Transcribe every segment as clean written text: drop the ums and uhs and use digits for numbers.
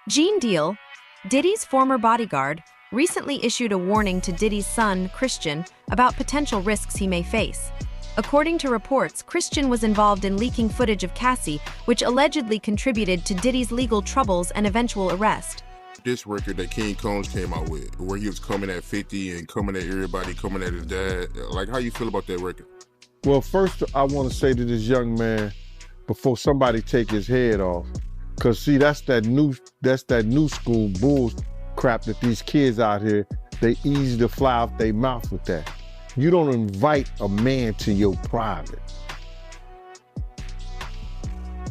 Gene Deal, Diddy's former bodyguard, recently issued a warning to Diddy's son, Christian, about potential risks he may face. According to reports, Christian was involved in leaking footage of Cassie, which allegedly contributed to Diddy's legal troubles and eventual arrest. This record that King Combs came out with, where he was coming at 50 and coming at everybody, coming at his dad, like, how you feel about that record? Well, first I want to say to this young man, before somebody take his head off, because see, that's that new school bull crap that these kids out here, they easy to fly off their mouth with that. You don't invite a man to your private.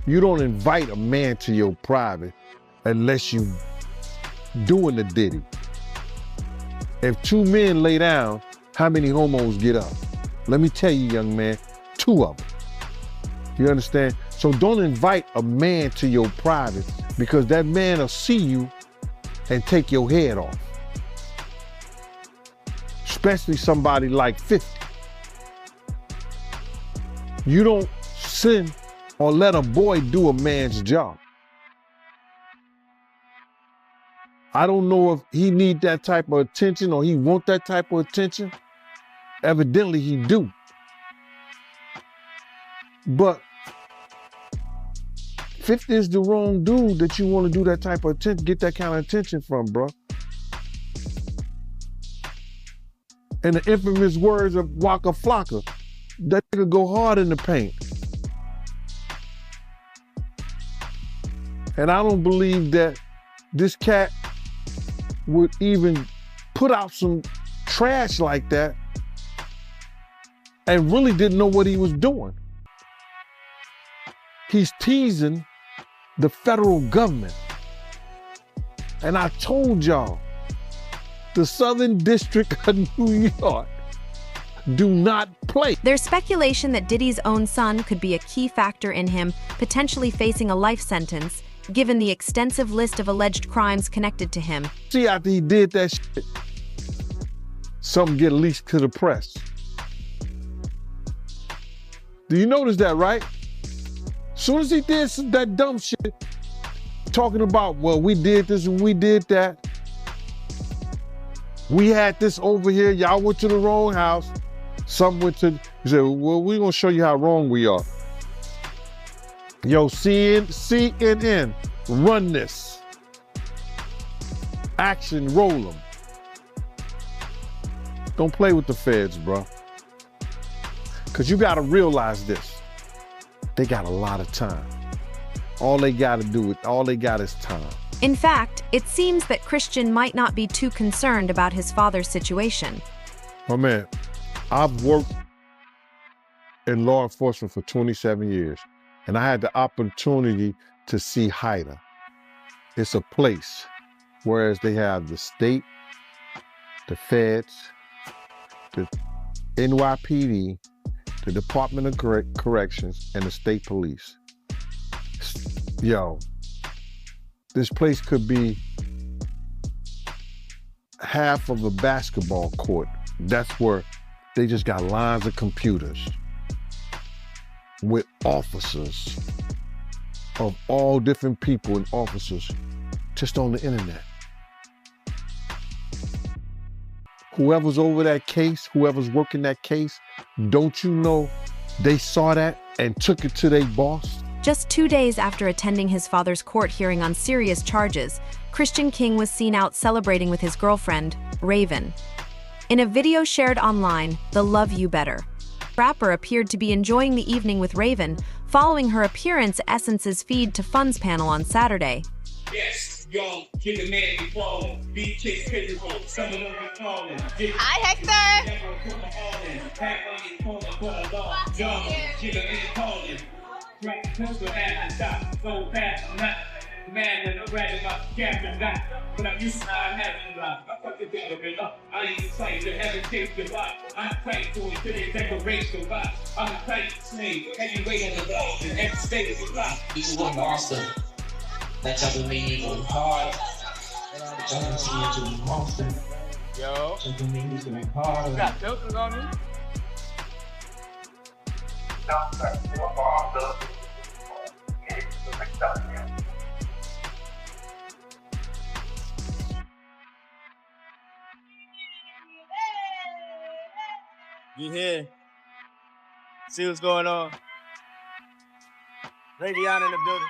You don't invite a man to your private unless you doing the Diddy. If two men lay down, how many homos get up? Let me tell you, young man, 2 of them. You understand? So don't invite a man to your private, because that man will see you and take your head off. Especially somebody like 50. You don't send or let a boy do a man's job. I don't know if he need that type of attention or he want that type of attention. Evidently he do. But 50 is the wrong dude that you want to do that type of attention, get that kind of attention from, bro. In the infamous words of Waka Flocka, that nigga go hard in the paint. And I don't believe that this cat would even put out some trash like that and really didn't know what he was doing. He's teasing the federal government. And I told y'all, the Southern District of New York do not play. There's speculation that Diddy's own son could be a key factor in him potentially facing a life sentence, given the extensive list of alleged crimes connected to him. See, after he did that shit, something get leaked to the press. Do you notice that, right? Soon as he did that dumb shit, talking about, well, we did this and we did that. We had this over here, y'all went to the wrong house. Some went to, he said, well, we're gonna show you how wrong we are. Yo, CNN, run this. Action, roll them. Don't play with the feds, bro. Because you got to realize this. They got a lot of time. All they got is time. In fact, it seems that Christian might not be too concerned about his father's situation. My man, I've worked in law enforcement for 27 years, and I had the opportunity to see HIDA. It's a place, whereas they have the state, the feds, the NYPD, the Department of Corrections, and the state police. Yo, this place could be half of a basketball court. That's where they just got lines of computers with officers of all different people and officers just on the internet. Whoever's over that case, whoever's working that case, don't you know they saw that and took it to their boss? Just 2 days after attending his father's court hearing on serious charges, Christian King was seen out celebrating with his girlfriend, Raven. In a video shared online, the Love You Better, rapper appeared to be enjoying the evening with Raven, following her appearance at Essence's Feed to Funds panel on Saturday. Yes, yo, get the man be falling. Beat chicks physical, some of them be calling. Hi, Hector. Man, and I'm ratting up, gapping that. But I'm used to not having luck. I fucking think of it up. I ain't excited to have it taste the block. I'm thankful to the decoration box. I'm a tight snake, heavyweight on the block, and every state is a block. You a monster. That doesn't mean you go hard. It doesn't mean you're a monster. Yo. It doesn't mean you're going hard. You got filters on you? You here? See what's going on? Ravion in the building.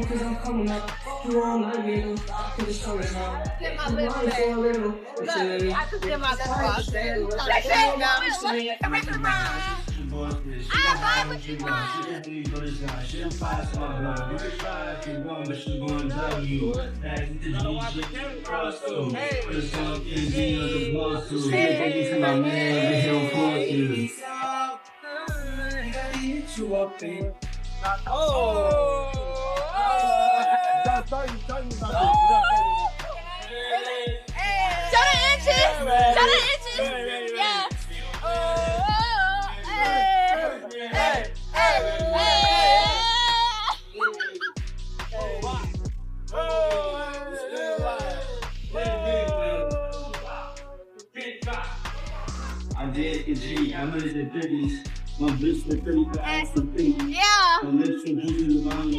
Cause I'm coming up. You on my video. To the show now. Get my lips back. Look, I could get my lips back. Let's go now. I buy what you want. Show the inches. Yeah. I did get G. I'm in the Diddy'S. My bitch for 30 ass for feet. Yeah. My lips for Juju to mine.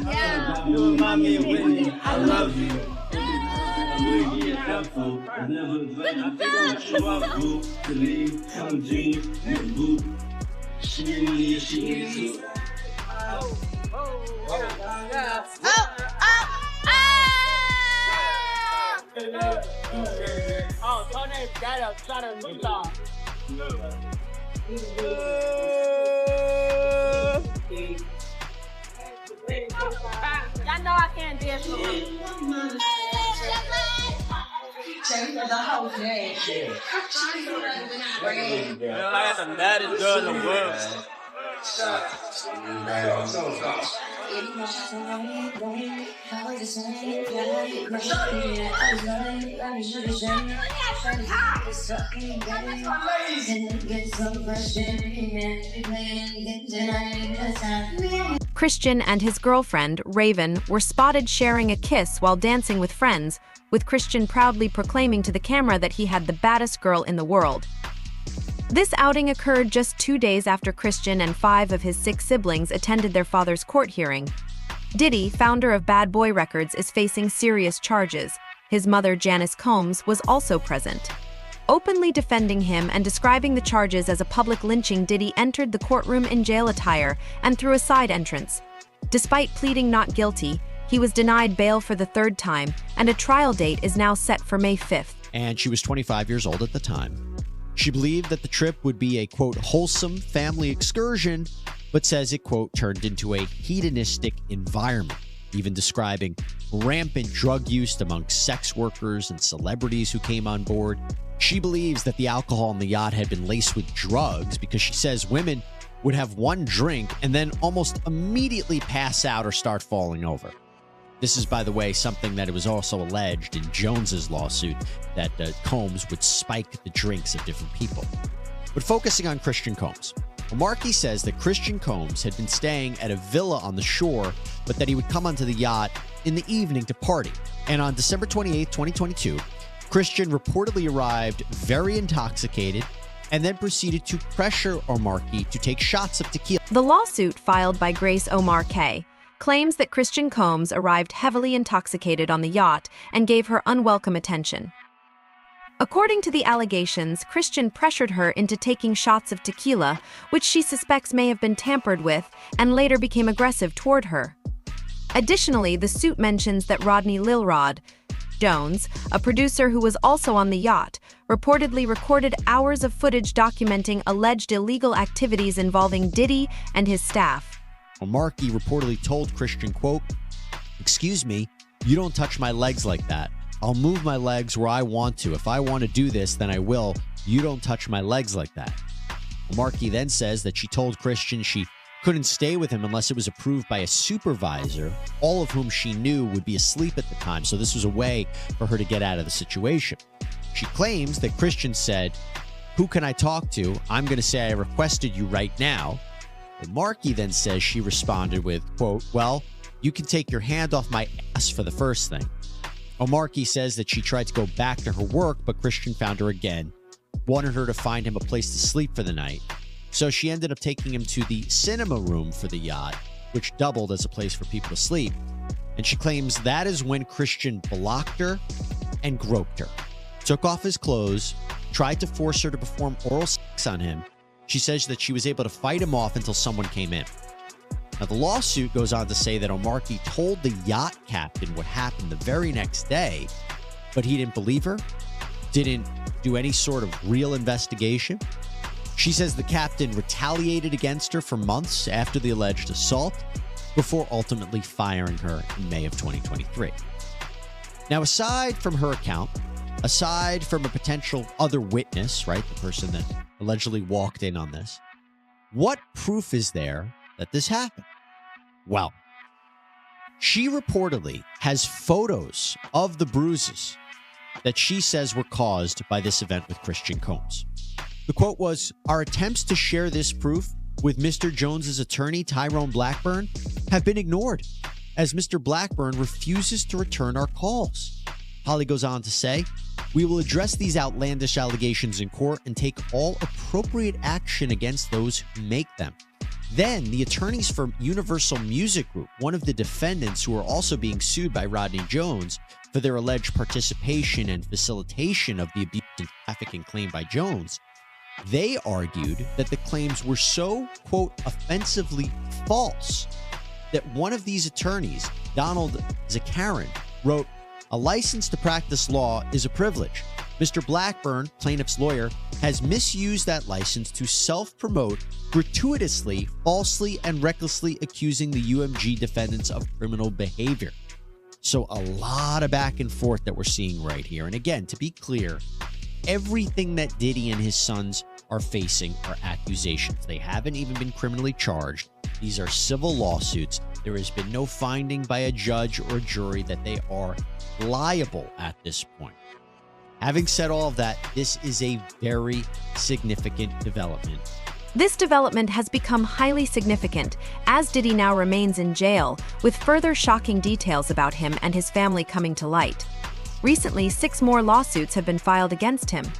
Yeah. You remind me of Whitney. I love you. I'm really helpful. I never let you show up, boo. To leave, come G, and boo. She ain't money if she ain't you. Oh, Tony, got a new song. Y'all know I can't dance for you. I got the baddest girl in the world. Christian and his girlfriend, Raven, were spotted sharing a kiss while dancing with friends, with Christian proudly proclaiming to the camera that he had the baddest girl in the world. This outing occurred just 2 days after Christian and 5 of his 6 siblings attended their father's court hearing. Diddy, founder of Bad Boy Records, is facing serious charges. His mother, Janice Combs, was also present. Openly defending him and describing the charges as a public lynching, Diddy entered the courtroom in jail attire and through a side entrance. Despite pleading not guilty, he was denied bail for the 3rd time, and a trial date is now set for May 5th. And she was 25 years old at the time. She believed that the trip would be a, quote, wholesome family excursion, but says it, quote, turned into a hedonistic environment, even describing rampant drug use amongst sex workers and celebrities who came on board. She believes that the alcohol on the yacht had been laced with drugs because she says women would have one drink and then almost immediately pass out or start falling over. This is, by the way, something that it was also alleged in Jones's lawsuit, that Combs would spike the drinks of different people. But focusing on Christian Combs, Markey says that Christian Combs had been staying at a villa on the shore, but that he would come onto the yacht in the evening to party. And on December 28, 2022, Christian reportedly arrived very intoxicated and then proceeded to pressure Markey to take shots of tequila. The lawsuit, filed by Grace Omar K., claims that Christian Combs arrived heavily intoxicated on the yacht and gave her unwelcome attention. According to the allegations, Christian pressured her into taking shots of tequila, which she suspects may have been tampered with, and later became aggressive toward her. Additionally, the suit mentions that Rodney Lil Rod Jones, a producer who was also on the yacht, reportedly recorded hours of footage documenting alleged illegal activities involving Diddy and his staff. Markey reportedly told Christian, quote, "Excuse me, you don't touch my legs like that. I'll move my legs where I want to. If I want to do this, then I will. You don't touch my legs like that." Markey then says that she told Christian she couldn't stay with him unless it was approved by a supervisor, all of whom she knew would be asleep at the time, so this was a way for her to get out of the situation. She claims that Christian said, "Who can I talk to? I'm going to say I requested you right now." Markey then says she responded with, quote, "Well, you can take your hand off my ass for the first thing." Markey says that she tried to go back to her work, but Christian found her again, wanted her to find him a place to sleep for the night. So she ended up taking him to the cinema room for the yacht, which doubled as a place for people to sleep. And she claims that is when Christian blocked her and groped her, took off his clothes, tried to force her to perform oral sex on him. She says that she was able to fight him off until someone came in. Now, the lawsuit goes on to say that Omarke told the yacht captain what happened the very next day, but he didn't believe her, didn't do any sort of real investigation. She says the captain retaliated against her for months after the alleged assault before ultimately firing her in May of 2023. Now, aside from her account, aside from a potential other witness, right, the person that allegedly walked in on this, what proof is there that this happened? Well, she reportedly has photos of the bruises that she says were caused by this event with Christian Combs. The quote was, "Our attempts to share this proof with Mr. Jones's attorney, Tyrone Blackburn, have been ignored, as Mr. Blackburn refuses to return our calls." Holly goes on to say, "We will address these outlandish allegations in court and take all appropriate action against those who make them." Then the attorneys for Universal Music Group, one of the defendants who are also being sued by Rodney Jones for their alleged participation and facilitation of the abuse and trafficking claimed by Jones, they argued that the claims were so, quote, offensively false that one of these attorneys, Donald Zakarin, wrote, "A license to practice law is a privilege. Mr. Blackburn, plaintiff's lawyer, has misused that license to self-promote, gratuitously, falsely, and recklessly accusing the UMG defendants of criminal behavior." So a lot of back and forth that we're seeing right here. And again, to be clear, everything that Diddy and his sons are facing are accusations. They haven't even been criminally charged. These are civil lawsuits. There has been no finding by a judge or a jury that they are liable at this point. Having said all of that, this is a very significant development. This development has become highly significant, as Diddy now remains in jail, with further shocking details about him and his family coming to light. Recently, 6 more lawsuits have been filed against him.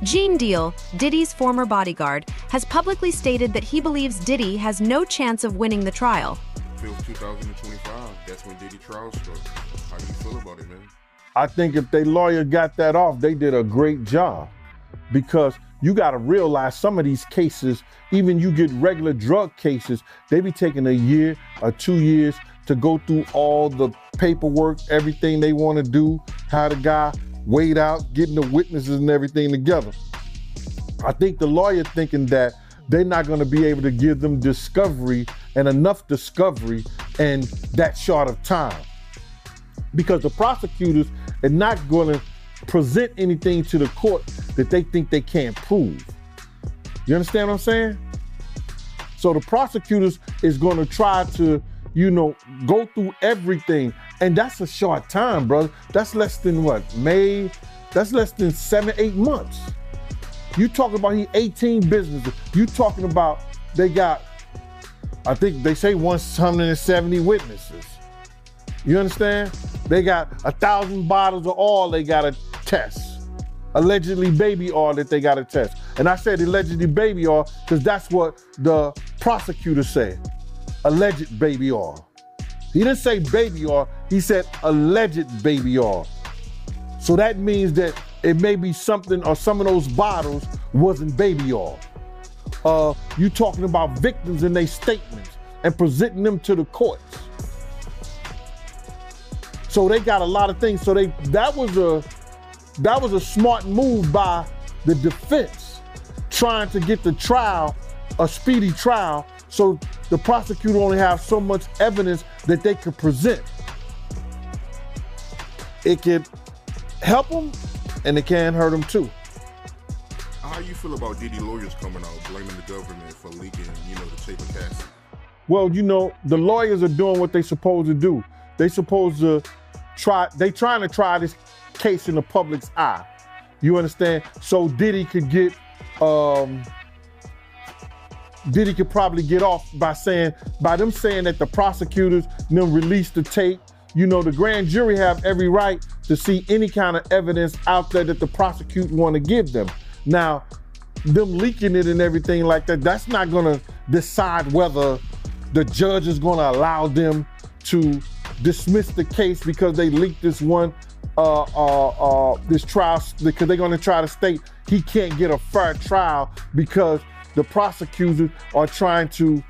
Gene Deal, Diddy's former bodyguard, has publicly stated that he believes Diddy has no chance of winning the trial. Till 2025, that's when Diddy trial starts. How do you feel about it, man? I think if their lawyer got that off, they did a great job, because you got to realize some of these cases, even you get regular drug cases, they be taking a year or 2 years to go through all the paperwork, everything they want to do, how the guy weighed out, getting the witnesses and everything together. I think the lawyer thinking that they're not going to be able to give them discovery and enough discovery in that short of time, because the prosecutors are not going to present anything to the court that they think they can't prove. You understand what I'm saying? So the prosecutors is going to try to, go through everything. And that's a short time, brother. That's less than what, May? That's less than 7-8 months. You talking about 18 businesses. You talking about they got, I think they say 170 witnesses. You understand? They got 1,000 bottles of oil they gotta test. Allegedly baby oil that they gotta test. And I said allegedly baby oil because that's what the prosecutor said. Alleged baby oil. He didn't say baby oil, he said alleged baby oil. So that means that it may be something, or some of those bottles wasn't baby oil. You talking about victims and their statements and presenting them to the courts. So they got a lot of things. So that was a smart move by the defense, trying to get the trial, a speedy trial, so the prosecutor only have so much evidence that they could present. It could help them, and it can hurt them too. How you feel about Diddy lawyers coming out blaming the government for leaking, the tape of Cassie? Well, the lawyers are doing what they're supposed to do. They supposed to trying to try this case in the public's eye. You understand? So Diddy could get, Diddy could probably get off by them saying that the prosecutors them released the tape. The grand jury have every right to see any kind of evidence out there that the prosecutor want to give them. Now, them leaking it and everything like that, that's not gonna decide whether the judge is gonna allow them to dismiss the case because they leaked this this trial, because they're gonna try to state he can't get a fair trial because the prosecutors are trying to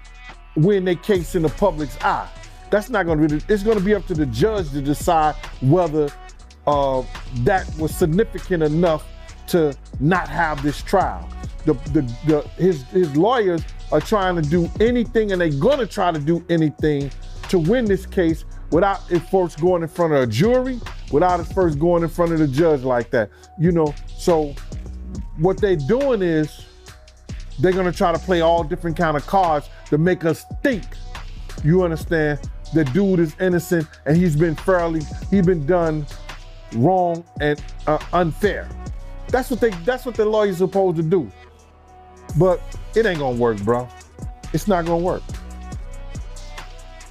win their case in the public's eye. That's not gonna be, it's gonna be up to the judge to decide whether that was significant enough to not have this trial. His lawyers are trying to do anything, and they're gonna try to do anything to win this case without it first going in front of a jury, without it first going in front of the judge like that. You know, so what they're doing is they're gonna try to play all different kind of cards to make us think, you understand, the dude is innocent and he's been done wrong and unfair. That's what the lawyer's supposed to do. But it ain't gonna work, bro. It's not gonna work.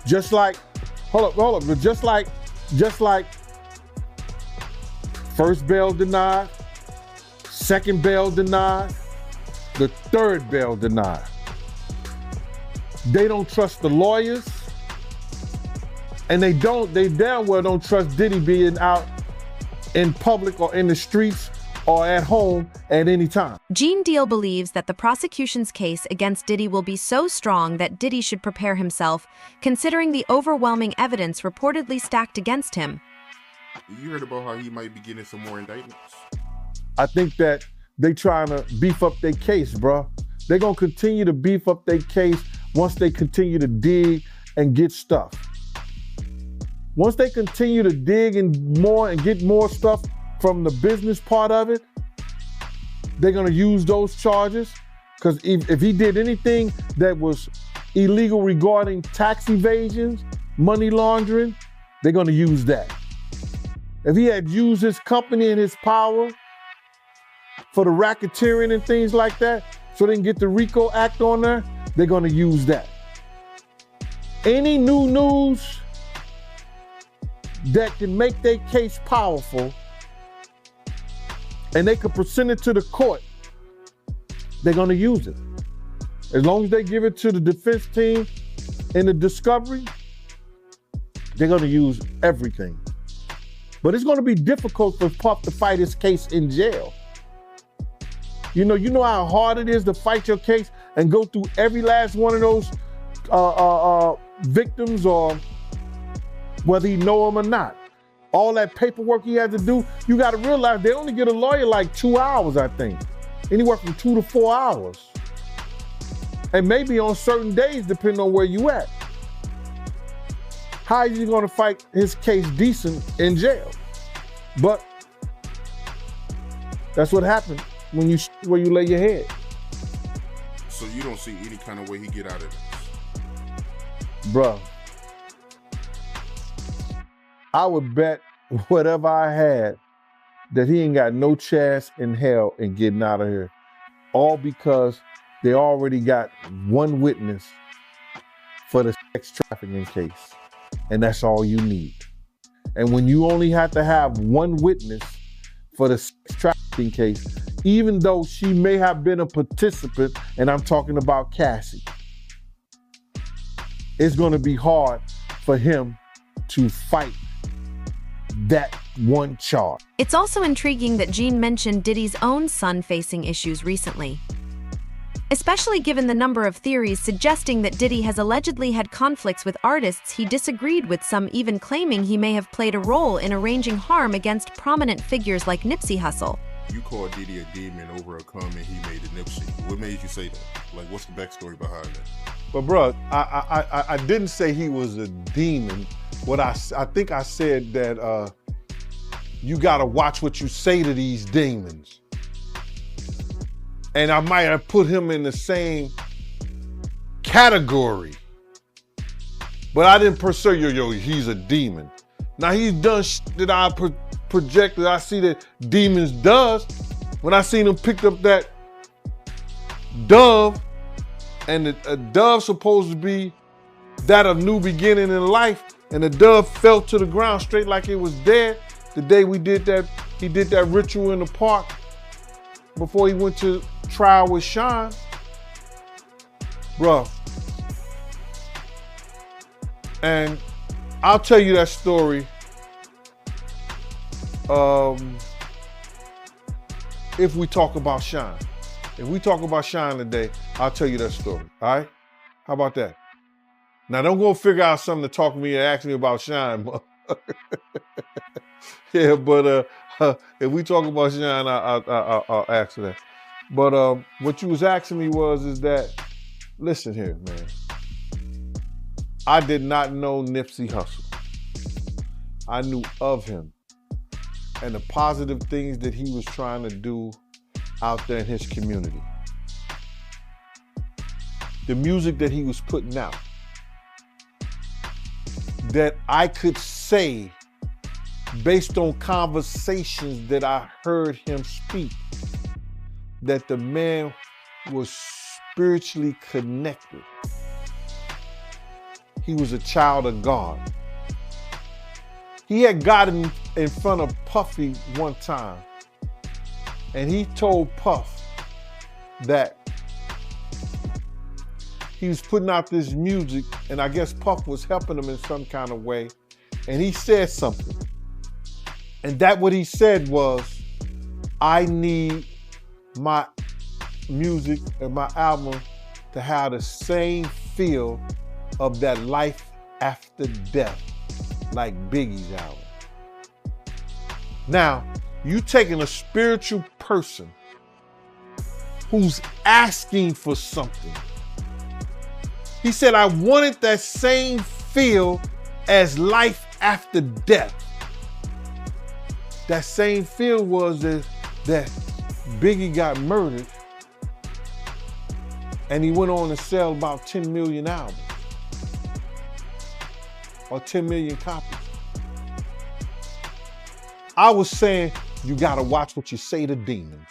Just like, hold up, but just like first bail denied, second bail denied, the third bail denied. They don't trust the lawyers, and they damn well don't trust Diddy being out in public or in the streets or at home at any time. Gene Deal believes that the prosecution's case against Diddy will be so strong that Diddy should prepare himself, considering the overwhelming evidence reportedly stacked against him. You heard about how he might be getting some more indictments? I think that they trying to beef up their case, bro. They're gonna continue to beef up their case once they continue to dig and get stuff. Once they continue to dig and get more stuff from the business part of it, they're gonna use those charges. Because if he did anything that was illegal regarding tax evasions, money laundering, they're gonna use that. If he had used his company and his power for the racketeering and things like that, so they can get the RICO Act on there, they're gonna use that. Any new news that can make their case powerful and they can present it to the court, they're gonna use it. As long as they give it to the defense team in the discovery, they're gonna use everything. But it's gonna be difficult for Puff to fight his case in jail. You know how hard it is to fight your case and go through every last one of those victims, or whether you know them or not. All that paperwork he had to do, you gotta realize they only get a lawyer like 2 hours, I think. Anywhere from 2 to 4 hours. And maybe on certain days, depending on where you at. How is he gonna fight his case decent in jail? But that's what happens where you lay your head. So you don't see any kind of way he get out of this? Bruh, I would bet whatever I had that he ain't got no chance in hell in getting out of here. All because they already got one witness for the sex trafficking case. And that's all you need. And when you only have to have one witness for the sex trafficking case, even though she may have been a participant, and I'm talking about Cassie, it's gonna be hard for him to fight that one charge. It's also intriguing that Gene mentioned Diddy's own son facing issues recently, especially given the number of theories suggesting that Diddy has allegedly had conflicts with artists he disagreed with, some even claiming he may have played a role in arranging harm against prominent figures like Nipsey Hussle. You called Diddy a demon over a comment he made to Nipsey. What made you say that? Like, what's the backstory behind that? But bro, I didn't say he was a demon. What I think I said that you gotta watch what you say to these demons. And I might have put him in the same category. But I didn't per se, he's a demon. Now he's done shit that I projected, I see that demons does. When I seen him pick up that dove, and a dove supposed to be that of new beginning in life, and the dove fell to the ground straight like it was dead. The day we did that, he did that ritual in the park before he went to trial with Sean. Bruh, And I'll tell you that story if we talk about Shine. If we talk about Shine today, I'll tell you that story, all right? How about that? Now, don't go figure out something to talk to me and ask me about Shine. Yeah, but if we talk about Shine, I'll ask that. But what you was asking me is that, listen here, man. I did not know Nipsey Hussle. I knew of him and the positive things that he was trying to do out there in his community. The music that he was putting out, that I could say, based on conversations that I heard him speak, that the man was spiritually connected. He was a child of God. He had gotten in front of Puffy one time, and he told Puff that he was putting out this music, and I guess Puff was helping him in some kind of way, and he said something. And that what he said was, I need my music and my album to have the same feel of that life after death, like Biggie's album. Now, you taking a spiritual person who's asking for something. He said, I wanted that same feel as life after death. That same feel was that Biggie got murdered and he went on to sell about 10 million albums or 10 million copies. I was saying, you gotta watch what you say to demons,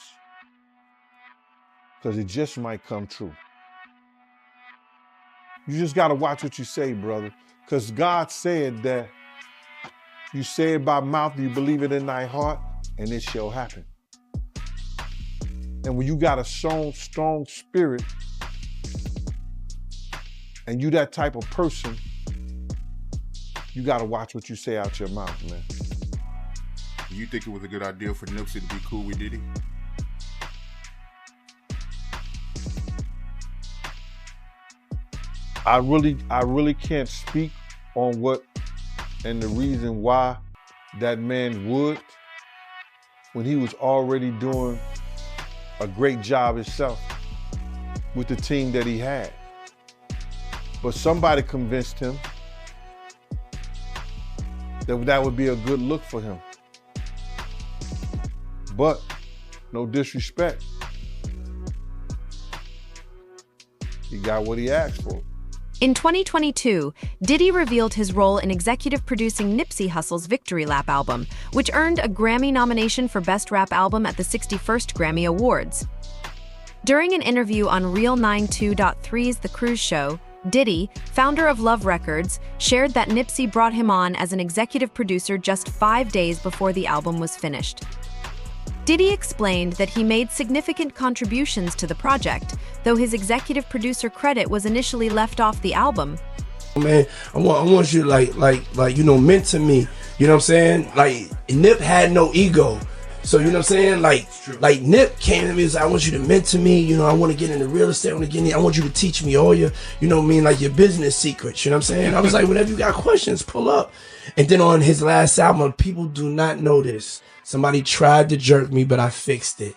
because it just might come true. You just gotta watch what you say, brother, because God said that you say it by mouth, you believe it in thy heart, and it shall happen. And when you got a strong spirit, and you that type of person, you gotta watch what you say out your mouth, man. You think it was a good idea for Nipsey to be cool with Diddy? I really can't speak on what and the reason why that man would, when he was already doing a great job himself with the team that he had. But somebody convinced him that that would be a good look for him. But no disrespect, he got what he asked for. In 2022, Diddy revealed his role in executive producing Nipsey Hussle's Victory Lap album, which earned a Grammy nomination for Best Rap Album at the 61st Grammy Awards. During an interview on Real 92.3's The Cruise Show, Diddy, founder of Love Records, shared that Nipsey brought him on as an executive producer just 5 days before the album was finished. Diddy explained that he made significant contributions to the project, though his executive producer credit was initially left off the album. Man, I want you like you know, mentor me. You know what I'm saying? Like, Nip had no ego. So, you know what I'm saying? Like Nip came to me and said, I want you to mentor me. You know, I want to get into real estate. I want you to teach me all your, you know what I mean, like your business secrets. You know what I'm saying? I was like, whenever you got questions, pull up. And then on his last album, people do not know this. Somebody tried to jerk me, but I fixed it.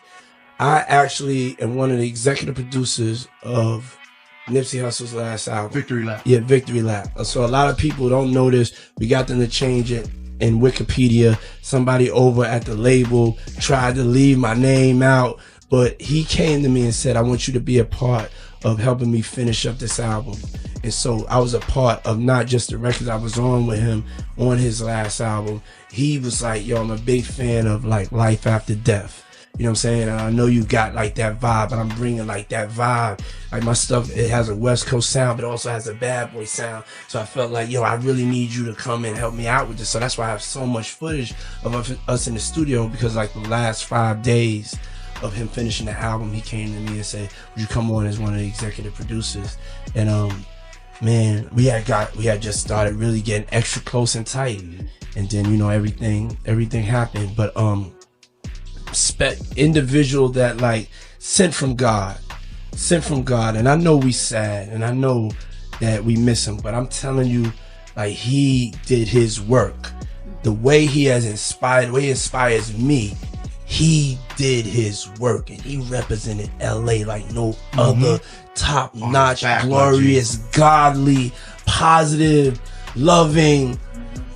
I actually am one of the executive producers of Nipsey Hussle's last album. Victory Lap. Yeah, Victory Lap. So a lot of people don't know this. We got them to change it in Wikipedia. Somebody over at the label tried to leave my name out, but he came to me and said, I want you to be a part of helping me finish up this album. And so I was a part of not just the records I was on with him on his last album. He was like, yo, I'm a big fan of like life after death. You know what I'm saying? And I know you got like that vibe, but I'm bringing like that vibe. Like my stuff, it has a West Coast sound, but it also has a bad boy sound. So I felt like, yo, I really need you to come and help me out with this. So that's why I have so much footage of us in the studio, because like the last 5 days of him finishing the album, he came to me and said, would you come on as one of the executive producers? And man, we had just started really getting extra close and tight, and then you know everything happened. But individual that like sent from God, and I know we sad, and I know that we miss him, but I'm telling you, like, he did his work. The way he has inspired, the way he inspires me, he did his work, and he represented LA like no other. Top-notch, glorious, godly, positive, loving,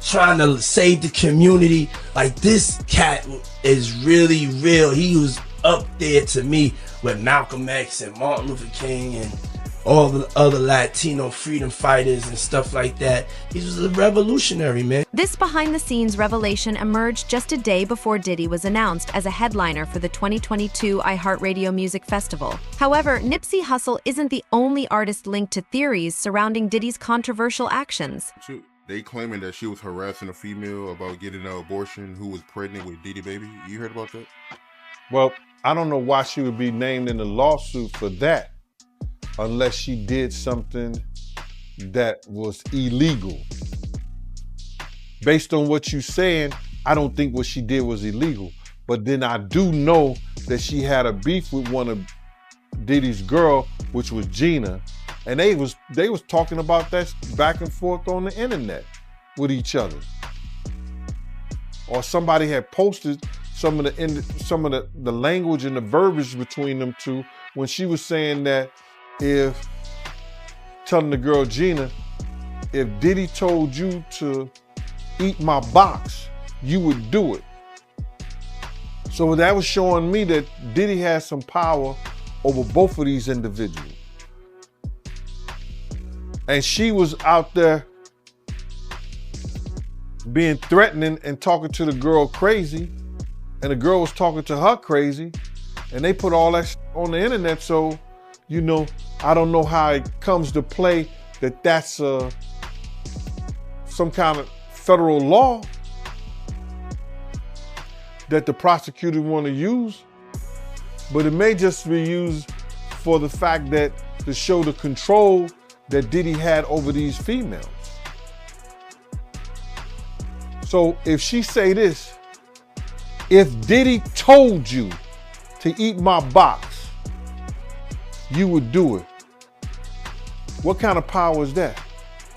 trying to save the community. Like, this cat is really real. He was up there to me with Malcolm X and Martin Luther King and all the other Latino freedom fighters and stuff like that. He was a revolutionary, man. This behind-the-scenes revelation emerged just a day before Diddy was announced as a headliner for the 2022 iHeartRadio Music Festival. However, Nipsey Hussle isn't the only artist linked to theories surrounding Diddy's controversial actions. They claiming that she was harassing a female about getting an abortion who was pregnant with Diddy baby. You heard about that? Well, I don't know why she would be named in the lawsuit for that, unless she did something that was illegal. Based on what you're saying, I don't think what she did was illegal. But then I do know that she had a beef with one of Diddy's girl, which was Gina, and they was talking about that back and forth on the internet with each other. Or somebody had posted some of the language and the verbiage between them two when she was saying that telling the girl Gina, if Diddy told you to eat my box, you would do it. So that was showing me that Diddy has some power over both of these individuals. And she was out there being threatening and talking to the girl crazy, and the girl was talking to her crazy, and they put all that on the internet. So, you know, I don't know how it comes to play that that's some kind of federal law that the prosecutor want to use, but it may just be used for the fact that to show the control that Diddy had over these females. So if she say this, if Diddy told you to eat my box, you would do it. What kind of power is that?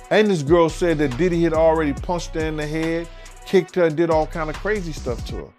And this girl said that Diddy had already punched her in the head, kicked her, and did all kind of crazy stuff to her.